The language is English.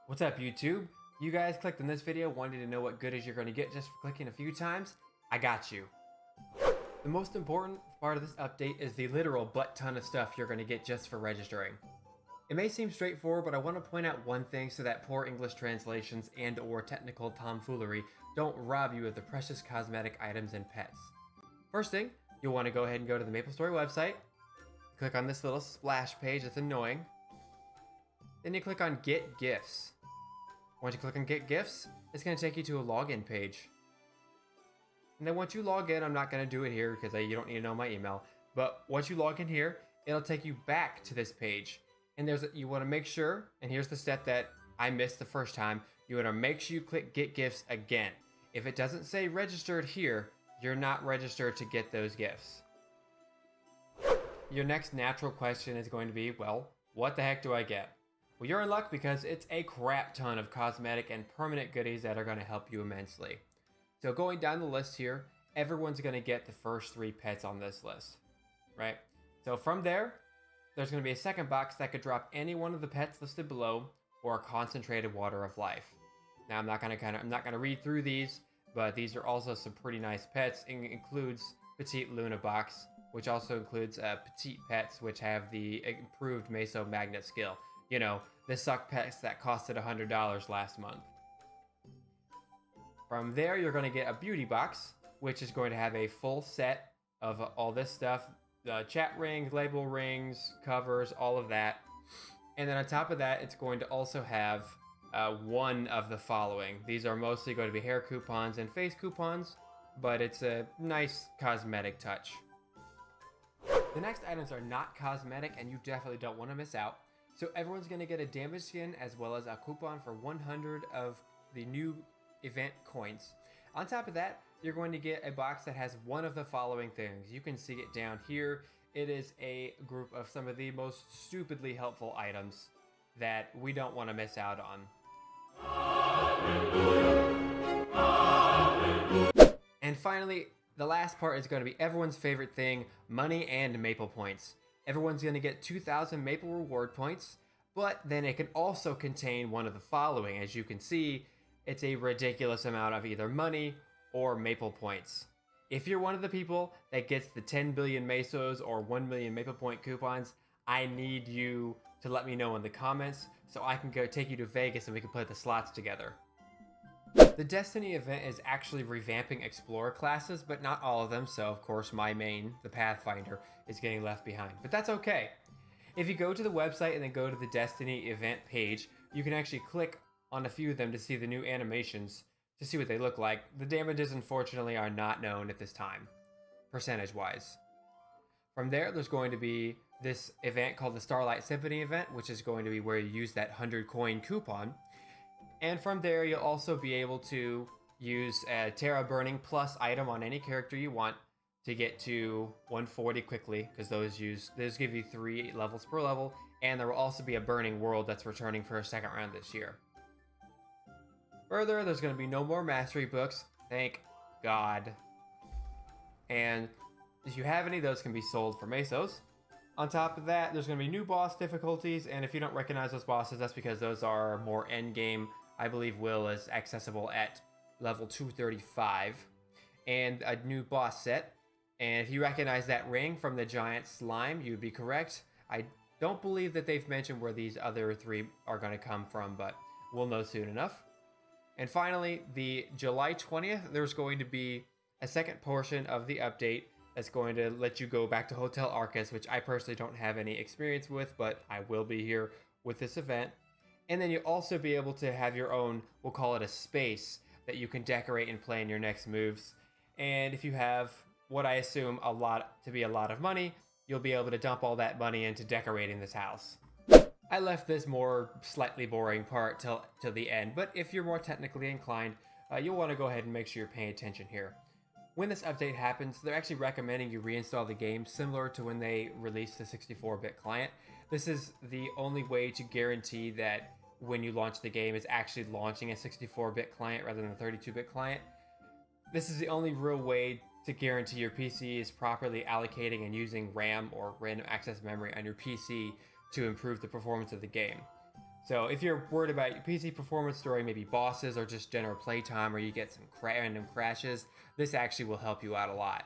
What's up, YouTube? You guys clicked on this video wanting to know what goodies you're going to get just for clicking a few times? I got you. The most important part of this update is the literal butt ton of stuff you're going to get just for registering. It may seem straightforward, but I want to point out one thing so that poor English translations and or technical tomfoolery don't rob you of the precious cosmetic items and pets. First thing, you'll want to go ahead and go to the Maplestory website, click on this little splash page that's annoying, then you click on Get Gifts. Once you click on Get Gifts, it's going to take you to a login page. And then once you log in, I'm not going to do it here because you don't need to know my email, but once you log in here, it'll take you back to this page. And you want to make sure, and here's the step that I missed the first time, you want to make sure you click Get Gifts again. If it doesn't say registered here, you're not registered to get those gifts. Your next natural question is going to be, well, what the heck do I get? Well, you're in luck because it's a crap ton of cosmetic and permanent goodies that are going to help you immensely. So going down the list here, everyone's going to get the first 3 pets on this list, right? So from there, there's going to be a second box that could drop any one of the pets listed below or a concentrated water of life. Now I'm not going to read through these, but these are also some pretty nice pets. It includes Petite Luna box, which also includes Petite Pets, which have the improved Meso Magnet skill. You know, the suck pets that costed $100 last month. From there, you're going to get a beauty box, which is going to have a full set of all this stuff. The chat rings, label rings, covers, all of that. And then on top of that, it's going to also have one of the following. These are mostly going to be hair coupons and face coupons, but it's a nice cosmetic touch. The next items are not cosmetic, and you definitely don't want to miss out. So everyone's going to get a damaged skin as well as a coupon for 100 of the new event coins. On top of that, you're going to get a box that has one of the following things. You can see it down here. It is a group of some of the most stupidly helpful items that we don't want to miss out on. And finally, the last part is going to be everyone's favorite thing, money and Maple points. Everyone's going to get 2,000 Maple reward points, but then it can also contain one of the following. As you can see, it's a ridiculous amount of either money or Maple points. If you're one of the people that gets the 10 billion Mesos or 1 million Maple point coupons, I need you to let me know in the comments so I can go take you to Vegas and we can put the slots together. The Destiny event is actually revamping Explorer classes, but not all of them, so of course my main, the Pathfinder, is getting left behind. But that's okay. If you go to the website and then go to the Destiny event page, you can actually click on a few of them to see the new animations, to see what they look like. The damages, unfortunately, are not known at this time, percentage-wise. From there, there's going to be this event called the Starlight Symphony event, which is going to be where you use that 100 coin coupon. And from there, you'll also be able to use a Terra Burning Plus item on any character you want to get to 140 quickly, because those give you 3 levels per level, and there will also be a Burning World that's returning for a second round this year. Further, there's going to be no more mastery books, thank God. And if you have any, those can be sold for Mesos. On top of that, there's going to be new boss difficulties, and if you don't recognize those bosses, that's because those are more endgame. I believe Will is accessible at level 235. And a new boss set. And if you recognize that ring from the giant slime, you'd be correct. I don't believe that they've mentioned where these other 3 are going to come from, but we'll know soon enough. And finally, the July 20th, there's going to be a second portion of the update that's going to let you go back to Hotel Arcus, which I personally don't have any experience with, but I will be here with this event. And then you'll also be able to have your own, we'll call it a space, that you can decorate and play in your next moves. And if you have what I assume a lot of money, you'll be able to dump all that money into decorating this house. I left this more slightly boring part till the end, but if you're more technically inclined, you'll want to go ahead and make sure you're paying attention here. When this update happens, they're actually recommending you reinstall the game similar to when they released the 64-bit client. This is the only way to guarantee that when you launch the game, it's actually launching a 64-bit client rather than a 32-bit client. This is the only real way to guarantee your PC is properly allocating and using RAM or random access memory on your PC to improve the performance of the game. So if you're worried about your PC performance during maybe bosses or just general playtime, or you get some random crashes, this actually will help you out a lot.